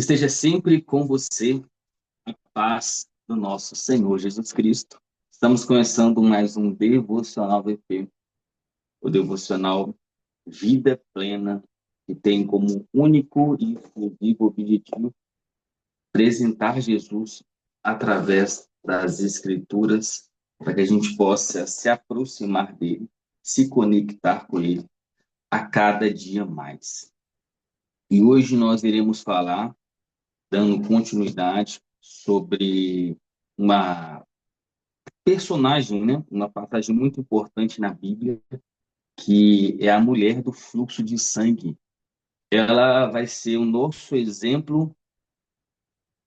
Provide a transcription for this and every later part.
Esteja sempre com você a paz do nosso Senhor Jesus Cristo. Estamos começando mais um devocional VP, o devocional Vida Plena, que tem como único e exclusivo objetivo apresentar Jesus através das Escrituras, para que a gente possa se aproximar dele, se conectar com ele a cada dia mais. E hoje nós iremos falar, dando continuidade, sobre uma personagem, né? Uma passagem muito importante na Bíblia, que é a mulher do fluxo de sangue. Ela vai ser o nosso exemplo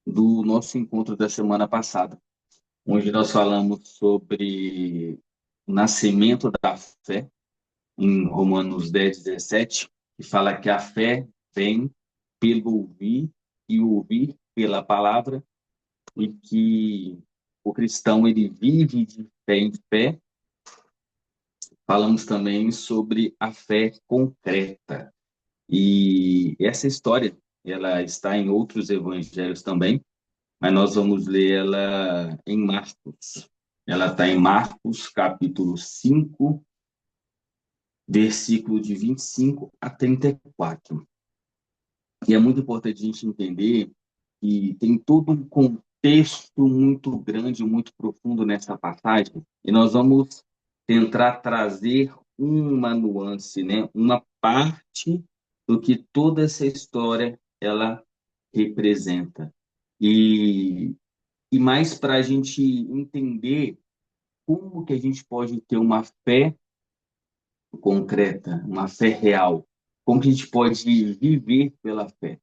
do nosso encontro da semana passada, onde nós falamos sobre o nascimento da fé, em Romanos 10:17, que fala que a fé vem pelo ouvir e ouvir pela palavra, e que o cristão ele vive de fé em fé. Falamos também sobre a fé concreta. E essa história, ela está em outros evangelhos também, mas nós vamos ler ela em Marcos. Ela está em Marcos, capítulo 5, versículo de 25 a 34. E é muito importante a gente entender que tem todo um contexto muito grande, muito profundo nessa passagem, e nós vamos tentar trazer uma nuance, né? Uma parte do que toda essa história ela representa. E, e mais para a gente entender como que a gente pode ter uma fé concreta, uma fé real, como que a gente pode viver pela fé.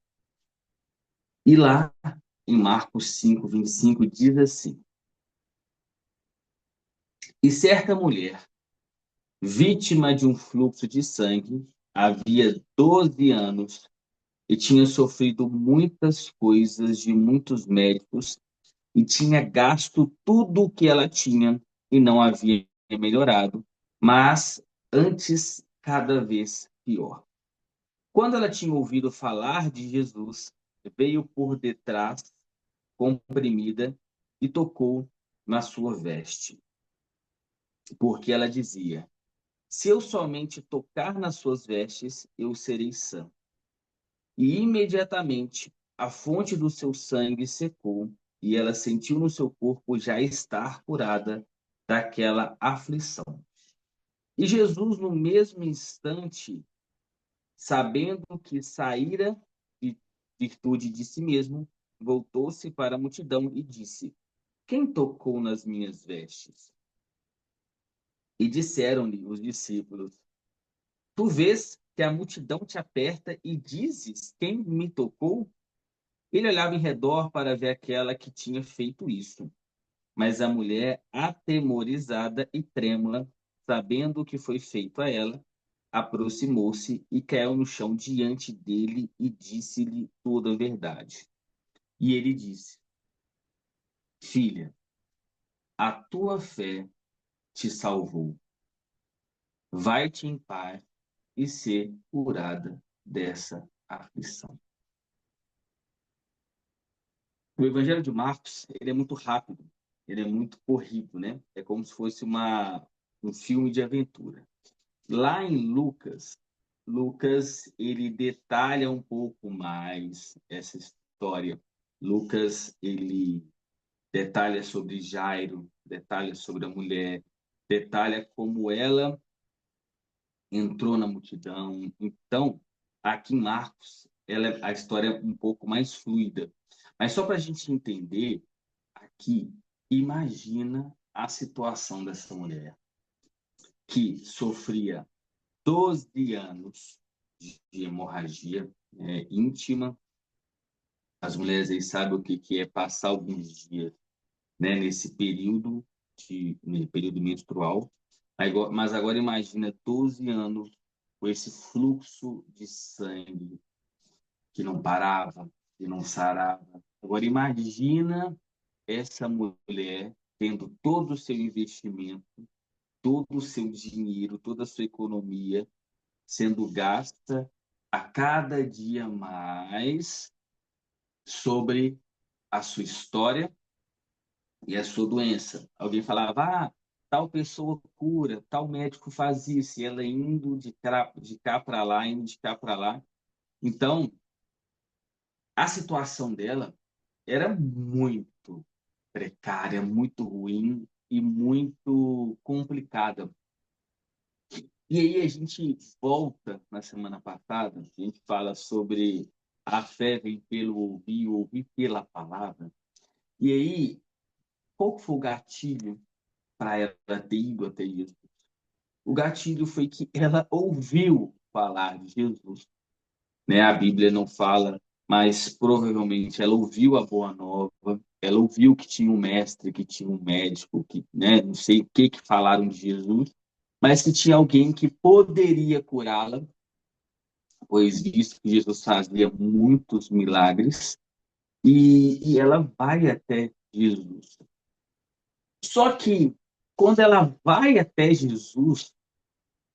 E lá em Marcos 5:25 diz assim: E certa mulher, vítima de um fluxo de sangue, havia 12 anos e tinha sofrido muitas coisas de muitos médicos e tinha gasto tudo o que ela tinha e não havia melhorado, mas antes cada vez pior. Quando ela tinha ouvido falar de Jesus, veio por detrás, comprimida, e tocou na sua veste, porque ela dizia: Se eu somente tocar nas suas vestes, eu serei sã. E imediatamente a fonte do seu sangue secou, e ela sentiu no seu corpo já estar curada daquela aflição. E Jesus, no mesmo instante, sabendo que saíra de virtude de si mesmo, voltou-se para a multidão e disse: Quem tocou nas minhas vestes? E disseram-lhe os discípulos: Tu vês que a multidão te aperta e dizes: Quem me tocou? Ele olhava em redor para ver aquela que tinha feito isso. Mas a mulher, atemorizada e trêmula, sabendo o que foi feito a ela, aproximou-se e caiu no chão diante dele e disse-lhe toda a verdade. E ele disse: Filha, a tua fé te salvou. Vai-te em paz e ser curada dessa aflição. O Evangelho de Marcos, ele é muito rápido, ele é muito corrido, né? É como se fosse um filme de aventura. Lá em Lucas, ele detalha um pouco mais essa história. Lucas, ele detalha sobre Jairo, detalha sobre a mulher, detalha como ela entrou na multidão. Então, aqui em Marcos, a história é um pouco mais fluida. Mas só para a gente entender, aqui, imagina a situação dessa mulher, que sofria 12 anos de hemorragia íntima. As mulheres aí sabem o que, que é passar alguns dias, né, nesse período, período menstrual. Mas agora imagina 12 anos com esse fluxo de sangue que não parava, que não sarava. Agora imagina essa mulher tendo todo o seu investimento, todo o seu dinheiro, toda a sua economia sendo gasta a cada dia mais sobre a sua história e a sua doença. Alguém falava, tal pessoa cura, tal médico faz isso, e ela indo de cá para lá, indo de cá para lá. Então, a situação dela era muito precária, muito ruim e muito complicada. E aí a gente volta na semana passada, a gente fala sobre a fé vem pelo ouvir, ouvir pela palavra. E aí, qual que foi o gatilho para ela ter ido até Jesus? O gatilho foi que ela ouviu falar de Jesus, né? A Bíblia não fala, mas provavelmente ela ouviu a boa nova, ela ouviu que tinha um mestre, que tinha um médico, que, né, não sei o que falaram de Jesus, mas que tinha alguém que poderia curá-la, pois visto que Jesus fazia muitos milagres, e ela vai até Jesus. Só que quando ela vai até Jesus,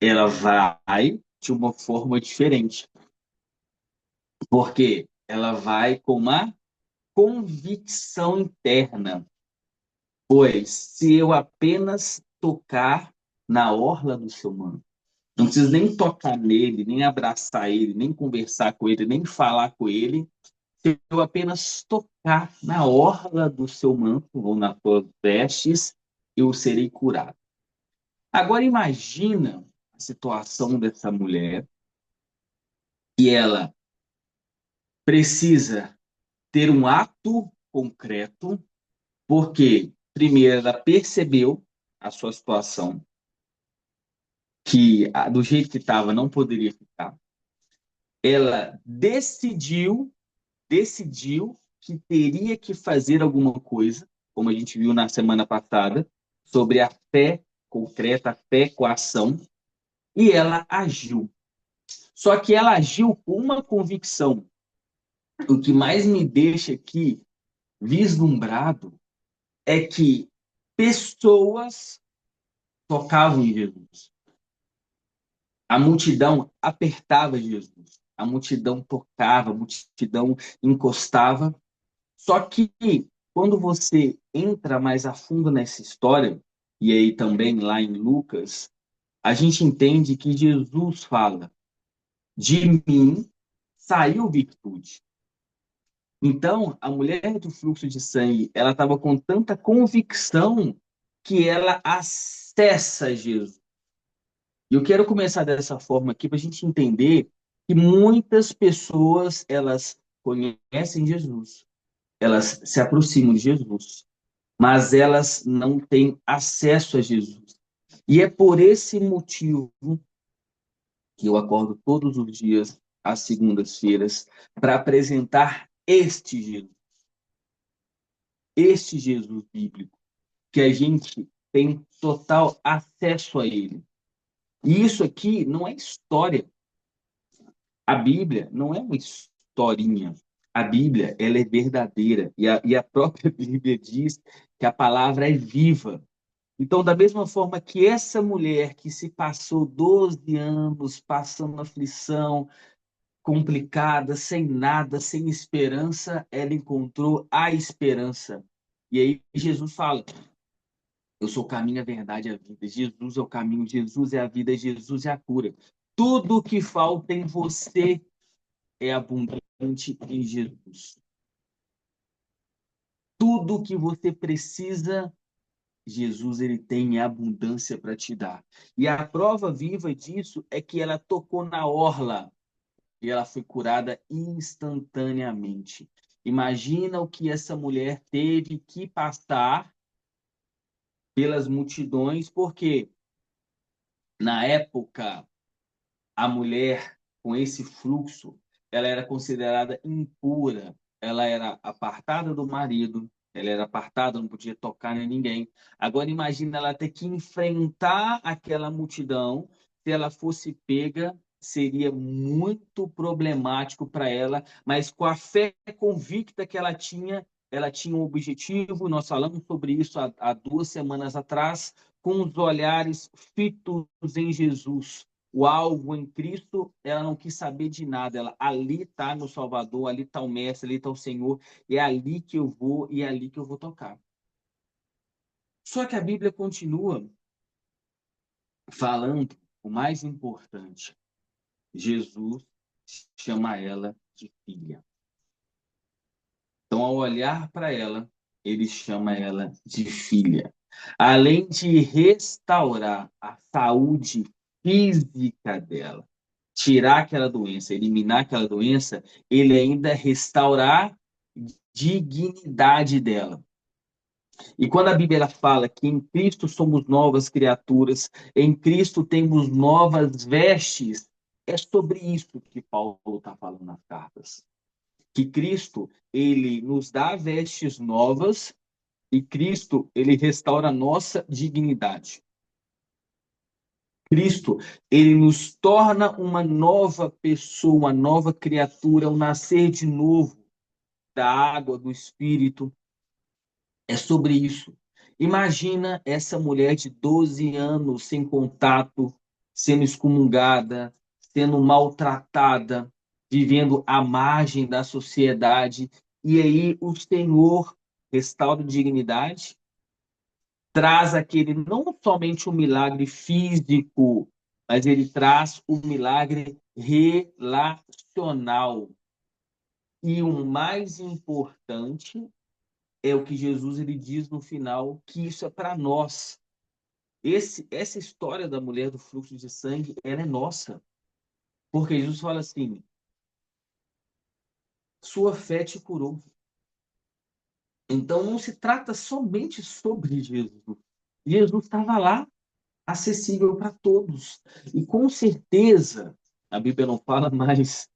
ela vai de uma forma diferente, porque ela vai com uma convicção interna, pois se eu apenas tocar na orla do seu manto, não preciso nem tocar nele, nem abraçar ele, nem conversar com ele, nem falar com ele, se eu apenas tocar na orla do seu manto ou nas suas vestes, eu serei curado. Agora imagina a situação dessa mulher e ela precisa ter um ato concreto, porque primeiro ela percebeu a sua situação, que do jeito que estava não poderia ficar. Ela decidiu que teria que fazer alguma coisa, como a gente viu na semana passada, sobre a fé concreta, a fé com a ação, e ela agiu. Só que ela agiu com uma convicção. O que mais me deixa aqui vislumbrado é que pessoas tocavam em Jesus. A multidão apertava Jesus. A multidão tocava, a multidão encostava. Só que quando você entra mais a fundo nessa história, e aí também lá em Lucas, a gente entende que Jesus fala: de mim saiu virtude. Então, a mulher do fluxo de sangue, ela estava com tanta convicção que ela acessa Jesus. E eu quero começar dessa forma aqui para a gente entender que muitas pessoas, elas conhecem Jesus, elas se aproximam de Jesus, mas elas não têm acesso a Jesus. E é por esse motivo que eu acordo todos os dias, às segundas-feiras, para apresentar este Jesus bíblico, que a gente tem total acesso a ele. E isso aqui não é história. A Bíblia não é uma historinha. A Bíblia, ela é verdadeira. E a própria Bíblia diz que a palavra é viva. Então, da mesma forma que essa mulher que se passou 12 anos passando aflição, complicada, sem nada, sem esperança, ela encontrou a esperança. E aí Jesus fala: eu sou o caminho, a verdade e a vida. Jesus é o caminho, Jesus é a vida, Jesus é a cura. Tudo que falta em você é abundante em Jesus. Tudo que você precisa, Jesus ele tem abundância para te dar. E a prova viva disso é que ela tocou na orla e ela foi curada instantaneamente. Imagina o que essa mulher teve que passar pelas multidões, porque na época a mulher com esse fluxo, ela era considerada impura, ela era apartada do marido, ela era apartada, não podia tocar em ninguém. Agora imagina ela ter que enfrentar aquela multidão, se ela fosse pega, seria muito problemático para ela, mas com a fé convicta que ela tinha um objetivo, nós falamos sobre isso há 2 semanas atrás, com os olhares fitos em Jesus. o alvo em Cristo, ela não quis saber de nada. Ela, ali está meu Salvador, ali está o Mestre, ali está o Senhor, é ali que eu vou e é ali que eu vou tocar. Só que a Bíblia continua falando o mais importante. Jesus chama ela de filha. Então, ao olhar para ela, ele chama ela de filha. Além de restaurar a saúde física dela, tirar aquela doença, eliminar aquela doença, ele ainda restaurar a dignidade dela. E quando a Bíblia ela fala que em Cristo somos novas criaturas, em Cristo temos novas vestes, é sobre isso que Paulo está falando nas cartas. Que Cristo, ele nos dá vestes novas e Cristo, ele restaura a nossa dignidade. Cristo, ele nos torna uma nova pessoa, uma nova criatura, um nascer de novo da água, do Espírito. É sobre isso. Imagina essa mulher de 12 anos sem contato, sendo excomungada, sendo maltratada, vivendo à margem da sociedade. E aí o Senhor restaura a dignidade, traz aquele, não somente um milagre físico, mas ele traz o milagre relacional. E o mais importante é o que Jesus ele diz no final, que isso é para nós. Essa história da mulher do fluxo de sangue, ela é nossa. Porque Jesus fala assim, sua fé te curou. Então não se trata somente sobre Jesus. Jesus estava lá, acessível para todos. E com certeza, a Bíblia não fala, mas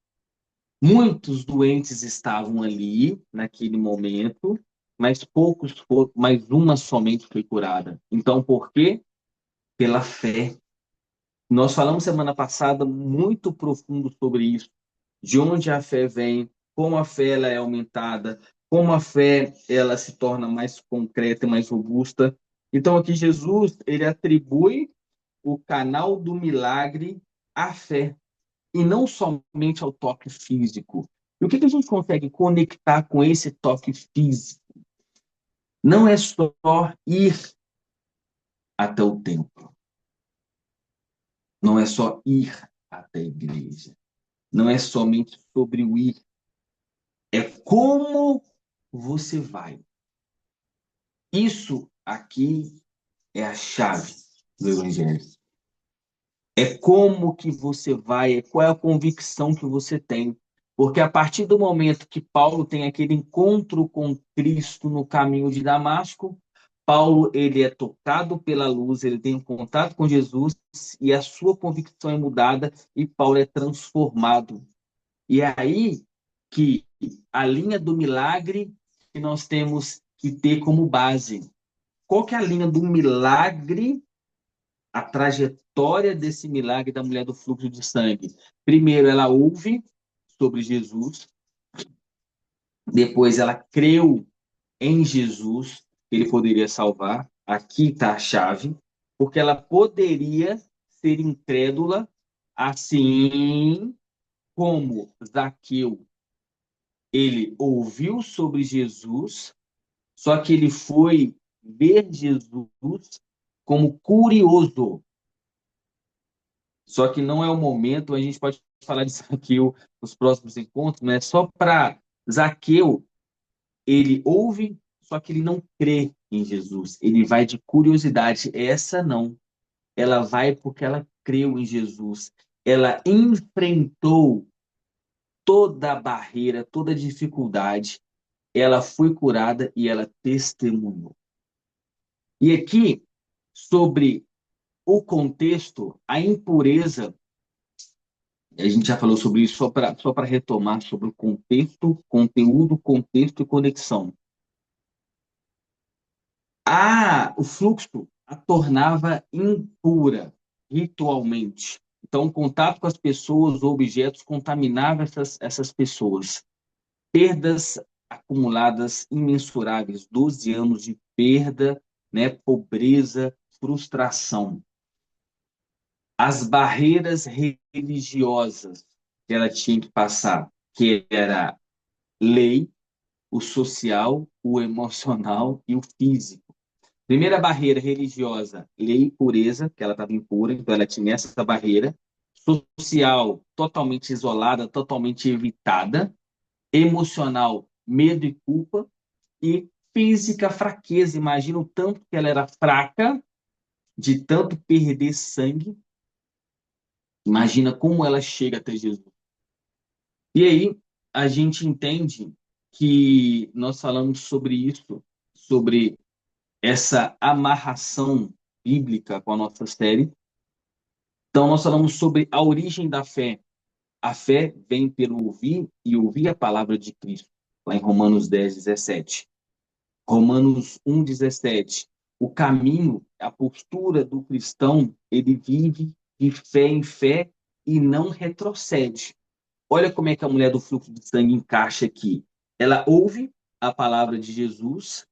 muitos doentes estavam ali naquele momento, mas poucos foram, mas uma somente foi curada. Então, por quê? Pela fé. Nós falamos semana passada muito profundo sobre isso, de onde a fé vem, como a fé ela é aumentada, como a fé ela se torna mais concreta e mais robusta. Então aqui Jesus, ele atribui o canal do milagre à fé e não somente ao toque físico. E o que a gente consegue conectar com esse toque físico? Não é só ir até o templo, não é só ir até a igreja, não é somente sobre o ir, é como você vai. Isso aqui é a chave do Evangelho. É como que você vai, é qual é a convicção que você tem. Porque a partir do momento que Paulo tem aquele encontro com Cristo no caminho de Damasco, Paulo ele é tocado pela luz, ele tem um contato com Jesus e a sua convicção é mudada e Paulo é transformado. E é aí que a linha do milagre que nós temos que ter como base. Qual que é a linha do milagre, a trajetória desse milagre da mulher do fluxo de sangue? Primeiro, ela ouve sobre Jesus, depois ela creu em Jesus, que ele poderia salvar. Aqui está a chave, porque ela poderia ser incrédula, assim como Zaqueu. Ele ouviu sobre Jesus, só que ele foi ver Jesus como curioso. Só que não é o momento, a gente pode falar de Zaqueu nos próximos encontros, mas é só para Zaqueu, ele ouve, só que ele não crê em Jesus. Ele vai de curiosidade. Essa não. Ela vai porque ela creu em Jesus. Ela enfrentou toda a barreira, toda a dificuldade. Ela foi curada e ela testemunhou. E aqui, sobre o contexto, a impureza, a gente já falou sobre isso, só para retomar sobre o contexto, conteúdo, contexto e conexão. O fluxo a tornava impura ritualmente. Então, o contato com as pessoas ou objetos contaminava essas pessoas. Perdas acumuladas imensuráveis, 12 anos de perda, né, pobreza, frustração. as barreiras religiosas que ela tinha que passar, que era lei, o social, o emocional e o físico. Primeira barreira religiosa, lei e pureza, que ela estava impura, então ela tinha essa barreira. Social, totalmente isolada, totalmente evitada. Emocional, medo e culpa. E física, fraqueza. Imagina o tanto que ela era fraca, de tanto perder sangue. Imagina como ela chega até Jesus. E aí a gente entende que nós falamos sobre isso, sobre essa amarração bíblica com a nossa série. Então, nós falamos sobre a origem da fé. A fé vem pelo ouvir e ouvir a palavra de Cristo, lá em Romanos 10, 17. Romanos 1, 17. O caminho, a postura do cristão, ele vive de fé em fé e não retrocede. Olha como é que a mulher do fluxo de sangue encaixa aqui. Ela ouve a palavra de Jesus,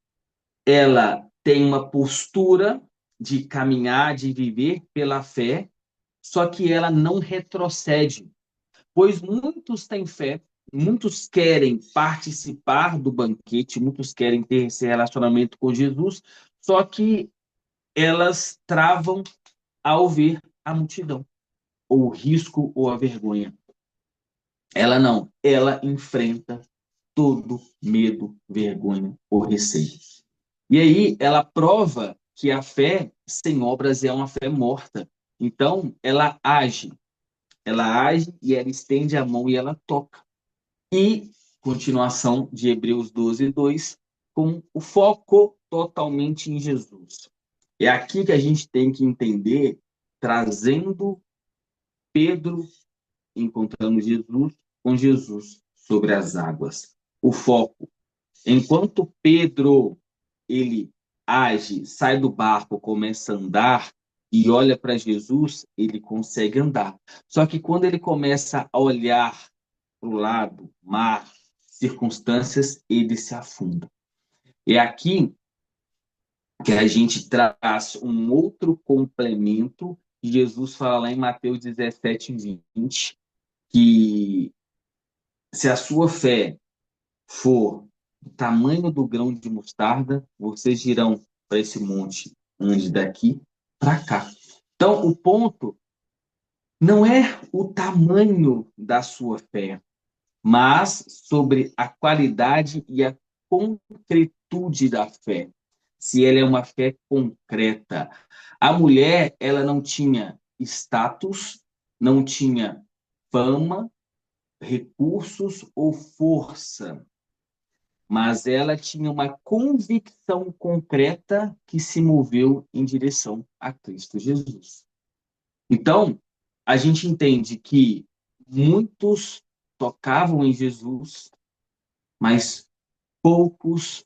ela tem uma postura de caminhar, de viver pela fé, só que ela não retrocede, pois muitos têm fé, muitos querem participar do banquete, muitos querem ter esse relacionamento com Jesus, só que elas travam ao ver a multidão, ou o risco ou a vergonha. Ela não, ela enfrenta todo medo, vergonha ou receio. E aí ela prova que a fé sem obras é uma fé morta. Então, ela age e ela estende a mão e ela toca. E continuação de Hebreus 12, 2, com o foco totalmente em Jesus. É aqui que a gente tem que entender, trazendo Pedro encontrando Jesus com Jesus sobre as águas. O foco. Enquanto Pedro ele age, sai do barco, começa a andar e olha para Jesus, ele consegue andar. Só que quando ele começa a olhar para o lado, mar, circunstâncias, ele se afunda. É aqui que a gente traz um outro complemento que Jesus fala lá em Mateus 17, 20, que se a sua fé for do tamanho do grão de mostarda, vocês dirão para esse monte, ande daqui para cá. Então, o ponto não é o tamanho da sua fé, mas sobre a qualidade e a concretude da fé. Se ela é uma fé concreta. A mulher, ela não tinha status, não tinha fama, recursos ou força, mas ela tinha uma convicção concreta que se moveu em direção a Cristo Jesus. Então, a gente entende que muitos tocavam em Jesus, mas poucos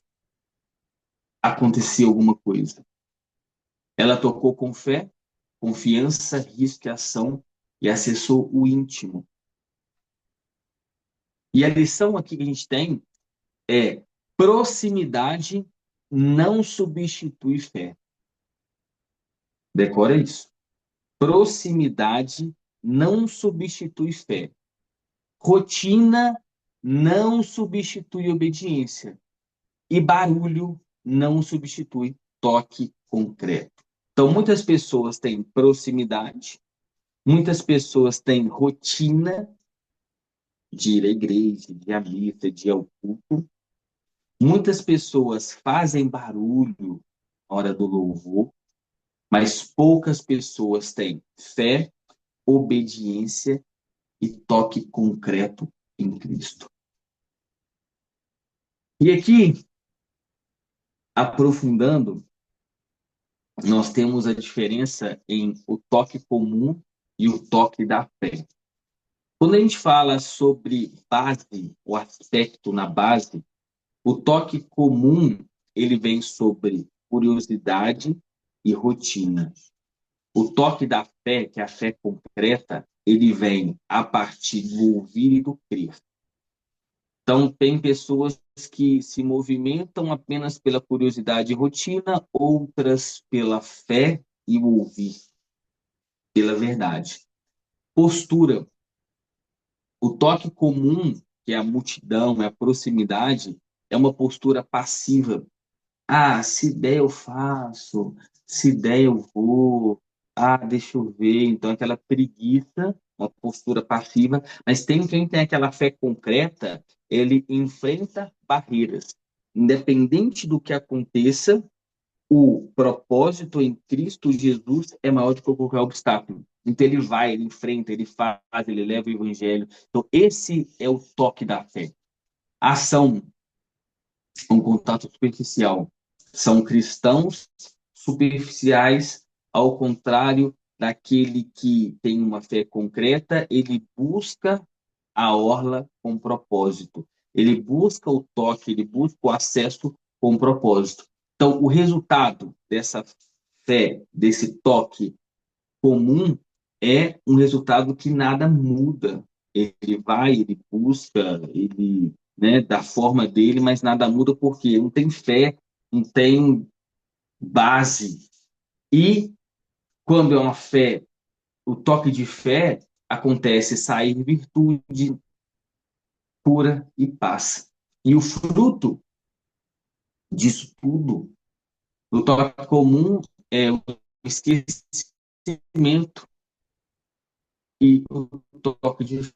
acontecia alguma coisa. Ela tocou com fé, confiança, risco e ação e acessou o íntimo. E a lição aqui que a gente tem é: proximidade não substitui fé. Decora isso. Proximidade não substitui fé. Rotina não substitui obediência. E barulho não substitui toque concreto. Então, muitas pessoas têm proximidade, muitas pessoas têm rotina de ir à igreja, de ir à missa, de ir ao culto. Muitas pessoas fazem barulho na hora do louvor, mas poucas pessoas têm fé, obediência e toque concreto em Cristo. E aqui, aprofundando, nós temos a diferença em o toque comum e o toque da fé. Quando a gente fala sobre base, o aspecto na base, o toque comum, ele vem sobre curiosidade e rotina. O toque da fé, que é a fé concreta, ele vem a partir do ouvir e do crer. Então, tem pessoas que se movimentam apenas pela curiosidade e rotina, outras pela fé e o ouvir. pela verdade. Postura. O toque comum, que é a multidão, é a proximidade, é uma postura passiva. Ah, se der eu faço, se der eu vou, ah, deixa eu ver. Então, aquela preguiça, uma postura passiva, mas tem quem tem aquela fé concreta, ele enfrenta barreiras. Independente do que aconteça, o propósito em Cristo Jesus é maior do que qualquer obstáculo. Então ele vai, ele enfrenta, ele faz, ele leva o evangelho. Então esse é o toque da fé. A ação é um contato superficial. São cristãos superficiais, ao contrário daquele que tem uma fé concreta, ele busca a orla com propósito. Ele busca o toque, ele busca o acesso com propósito. Então, o resultado dessa fé, desse toque comum, é um resultado que nada muda. Ele vai, ele busca, ele, né, da forma dele, mas nada muda porque não tem fé, não tem base. E quando é uma fé, o toque de fé acontece sair virtude pura e paz. E o fruto disso tudo, do toque comum, é o esquecimento e o toque de fé.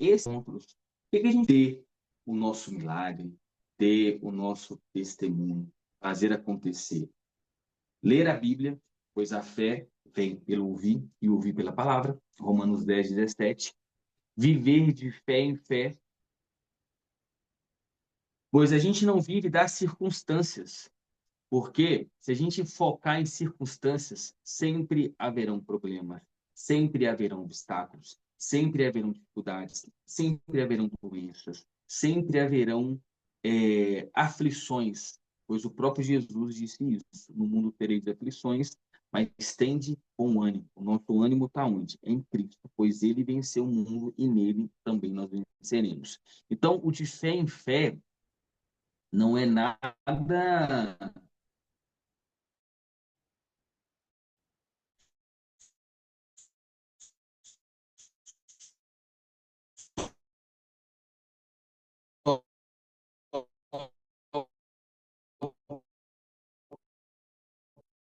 Esses pontos, o que a gente ter o nosso milagre, ter o nosso testemunho, fazer acontecer? Ler a Bíblia, pois a fé vem pelo ouvir e ouvir pela palavra, Romanos 10:17. Viver de fé em fé, pois a gente não vive das circunstâncias, porque se a gente focar em circunstâncias, sempre haverão problemas, sempre haverão obstáculos, sempre haverão dificuldades, sempre haverão doenças, sempre haverão aflições, pois o próprio Jesus disse isso: no mundo tereis aflições, mas tende bom ânimo. O nosso ânimo está onde? Em Cristo, pois ele venceu o mundo e nele também nós venceremos. Então, o de fé em fé não é nada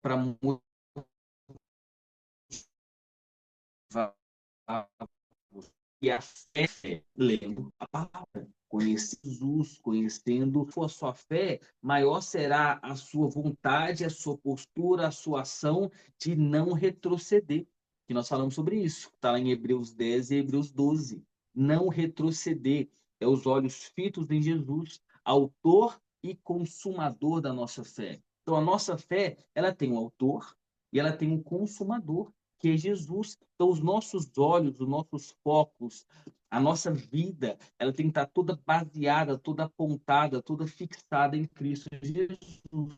para motivar e a fé lendo a palavra, conhecer Jesus, conhecendo a sua fé, maior será a sua vontade, a sua postura, a sua ação de não retroceder. Que nós falamos sobre isso, está lá em Hebreus 10 e Hebreus 12. Não retroceder é os olhos fitos em Jesus, autor e consumador da nossa fé. Então a nossa fé, ela tem um autor e ela tem um consumador, que é Jesus. Então, os nossos olhos, os nossos focos, a nossa vida, ela tem que estar toda baseada, toda apontada, toda fixada em Cristo Jesus.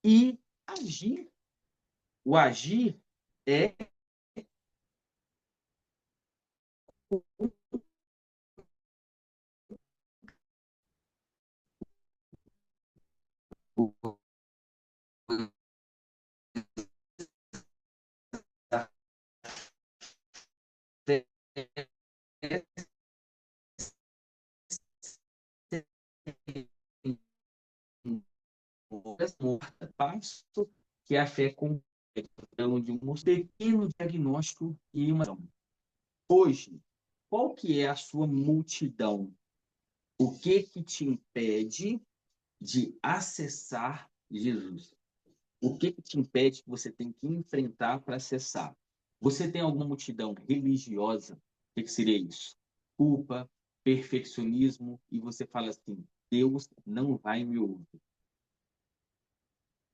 E agir. O agir é passo que é a fé com de um pequeno diagnóstico e uma. Hoje, qual que é a sua multidão? O que que te impede de acessar Jesus? O que que te impede que você tem que enfrentar para acessar? Você tem alguma multidão religiosa? O que que seria isso? Culpa, perfeccionismo, e você fala assim: Deus não vai me ouvir.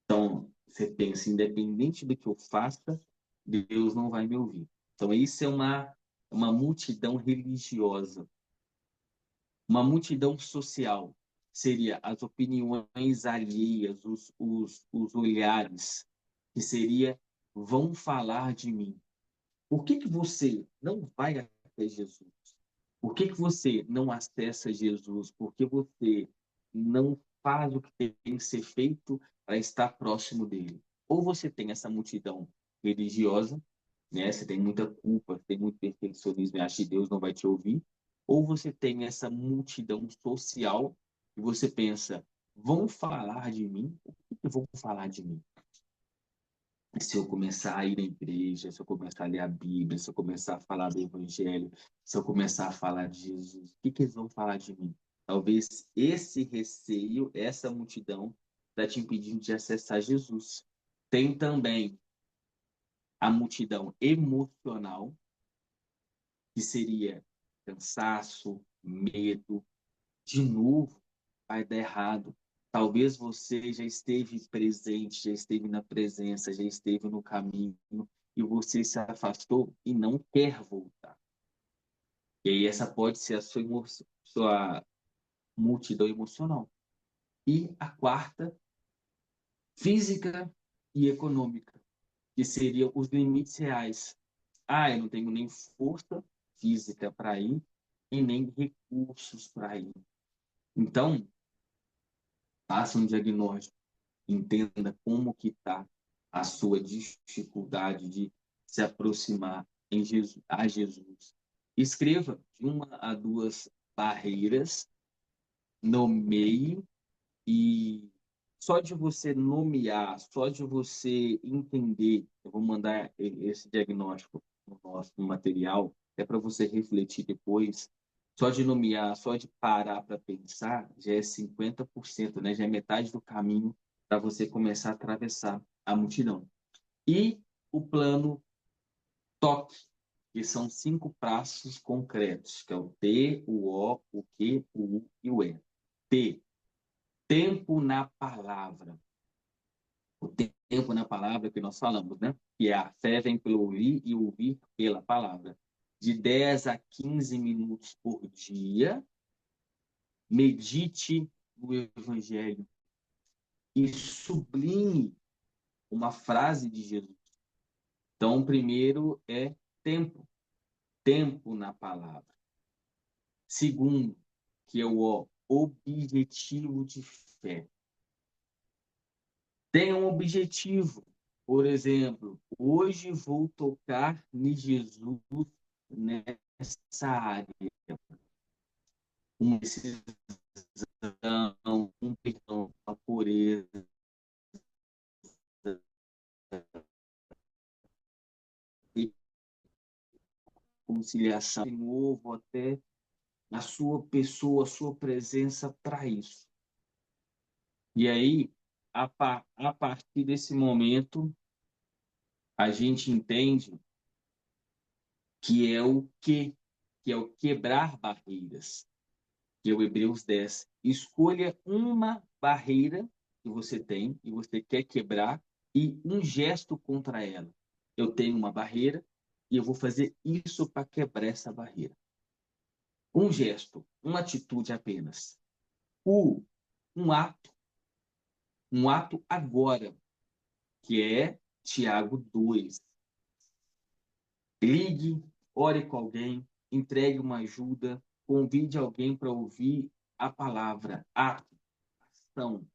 Então, você pensa, independente do que eu faça, Deus não vai me ouvir. Então, isso é uma multidão religiosa, uma multidão social. seria as opiniões alheias, os olhares, que seria, vão falar de mim. Por que que você não vai até Jesus? Por que que você não acessa Jesus? Por que você não faz o que tem que ser feito para estar próximo dele? Ou você tem essa multidão religiosa, né? Você tem muita culpa, tem muito perfeccionismo e acha que Deus não vai te ouvir. Ou você tem essa multidão social e você pensa, vão falar de mim? O que que vão falar de mim? Se eu começar a ir na igreja, se eu começar a ler a Bíblia, se eu começar a falar do Evangelho, se eu começar a falar de Jesus, o que que eles vão falar de mim? Talvez esse receio, essa multidão, está te impedindo de acessar Jesus. Tem também a multidão emocional, que seria cansaço, medo, de novo, vai dar errado. Talvez você já esteve presente, já esteve na presença, já esteve no caminho e você se afastou e não quer voltar. E aí essa pode ser a sua multidão emocional. E a quarta, física e econômica, que seriam os limites reais. Ah, eu não tenho nem força física para ir e nem recursos para ir. Então, faça um diagnóstico, entenda como que está a sua dificuldade de se aproximar a Jesus. Escreva de uma a duas barreiras, nomeie e só de você nomear, só de você entender, eu vou mandar esse diagnóstico no nosso material, é para você refletir depois. Só de nomear, só de parar para pensar, já é 50%, né? Já é metade do caminho para você começar a atravessar a multidão. E o plano TOC, que são 5 passos concretos, que é o T, o O, o Q, o U e o E. T, tempo na palavra. O tempo na palavra que nós falamos, né? Que é a fé vem pelo ouvir e ouvir pela palavra. De 10 a 15 minutos por dia, medite no Evangelho e sublinhe uma frase de Jesus. Então, primeiro é tempo, tempo na palavra. Segundo, que é o objetivo de fé. Tenha um objetivo. Por exemplo, hoje vou tocar em Jesus nessa área. Uma decisão, um perdão, uma pureza, conciliação, de novo, até a sua pessoa, a sua presença para isso. E aí, a partir desse momento, a gente entende que é o quebrar barreiras, que é o Hebreus 10. Escolha uma barreira que você tem e você quer quebrar e um gesto contra ela. Eu tenho uma barreira e eu vou fazer isso para quebrar essa barreira. Um gesto, uma atitude apenas. O, um ato, um ato agora, que é Tiago 2. Ligue, ore com alguém, entregue uma ajuda, convide alguém para ouvir a palavra, a ação.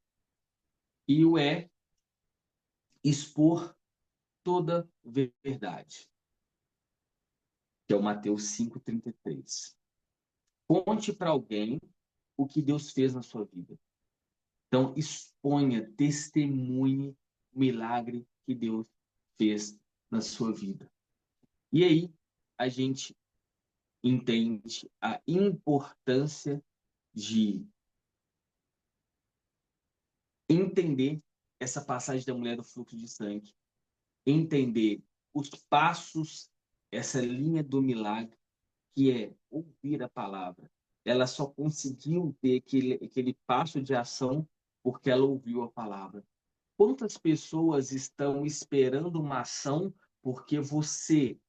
E o expor toda verdade, que é o Mateus 5,33. Conte para alguém o que Deus fez na sua vida. Então, exponha, testemunhe o milagre que Deus fez na sua vida. E aí, a gente entende a importância de entender essa passagem da mulher do fluxo de sangue, entender os passos, essa linha do milagre, que é ouvir a palavra. Ela só conseguiu ter aquele passo de ação porque ela ouviu a palavra. Quantas pessoas estão esperando uma ação porque você,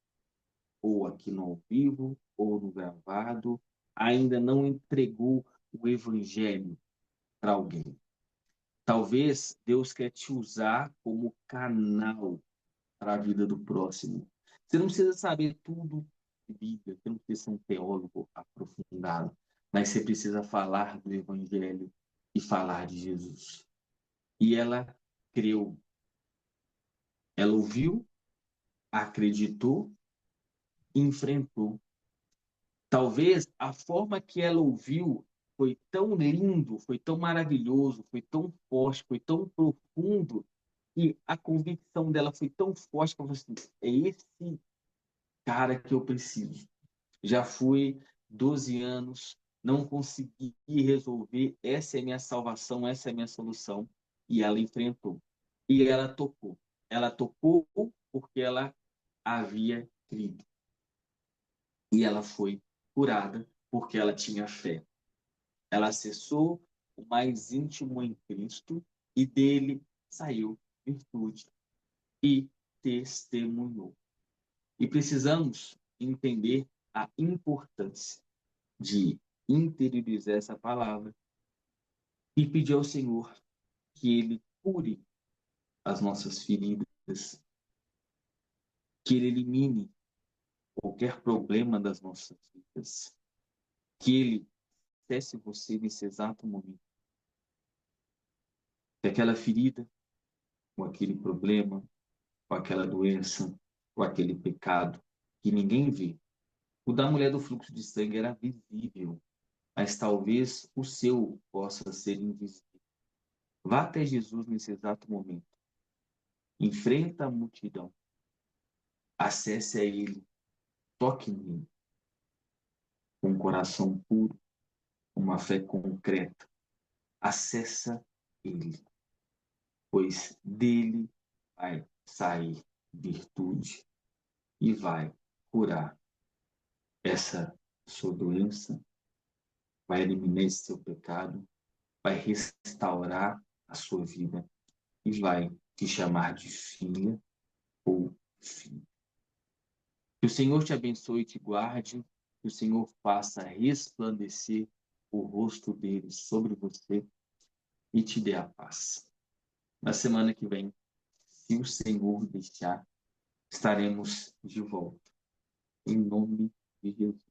ou aqui no ao vivo, ou no gravado, ainda não entregou o evangelho? para alguém. Talvez Deus quer te usar como canal para a vida do próximo. Você não precisa saber tudo de Bíblia, você não precisa ser um teólogo aprofundado, mas você precisa falar do Evangelho e falar de Jesus. E ela creu, ela ouviu, acreditou e enfrentou. Talvez a forma que ela ouviu foi tão lindo, foi tão maravilhoso, foi tão forte, foi tão profundo, e a convicção dela foi tão forte que ela falou assim: é esse cara que eu preciso. Já fui 12 anos, não consegui resolver, essa é minha salvação, essa é minha solução. E ela enfrentou. E ela tocou. Ela tocou porque ela havia crido. E ela foi curada porque ela tinha fé. Ela acessou o mais íntimo em Cristo e dele saiu virtude e testemunhou. E precisamos entender a importância de interiorizar essa palavra e pedir ao Senhor que Ele cure as nossas feridas, que Ele elimine qualquer problema das nossas vidas, que Ele cesse você nesse exato momento. Que aquela ferida, ou aquele problema, ou aquela doença, ou aquele pecado que ninguém vê. O da mulher do fluxo de sangue era visível, mas talvez o seu possa ser invisível. Vá até Jesus nesse exato momento. Enfrenta a multidão. Acesse a Ele. Toque nele. Com um coração puro, uma fé concreta. Acessa Ele. Pois dele vai sair virtude e vai curar essa sua doença, vai eliminar esse seu pecado, vai restaurar a sua vida e vai te chamar de filha ou filho. Que o Senhor te abençoe e te guarde, que o Senhor faça resplandecer o rosto dele sobre você e te dê a paz. Na semana que vem, se o Senhor deixar, estaremos de volta. Em nome de Jesus.